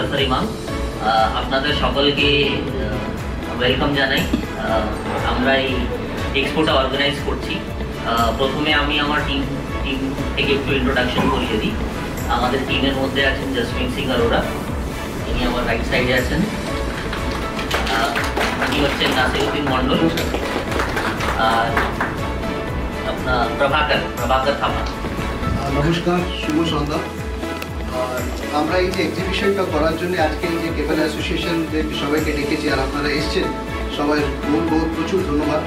মুদাসসির ইমাম। আপনাদের সকলকে ওয়েলকাম জানাই। আমরা এই এক্সপোটা অর্গানাইজ করছি। প্রথমে আমি আমার টিম থেকে একটু ইন্ট্রোডাকশন করিয়ে দিই। আমাদের টিমের মধ্যে আছেন জসমিন সিং অরোরা, ইনি আমার রাইট সাইডে আছেন। ইনি হচ্ছেন নাসিরউদ্দিন মন্ডল, আর আপনার প্রভাকর থাপা। নমস্কার, শুভ সন্ধ্যা। আর আমরা এই যে এক্সিবিশনটা করার জন্য আজকে এই যে কেবল অ্যাসোসিয়েশন যে সবাইকে ডেকেছি আর আপনারা এসছেন, সবাই বহুত প্রচুর ধন্যবাদ।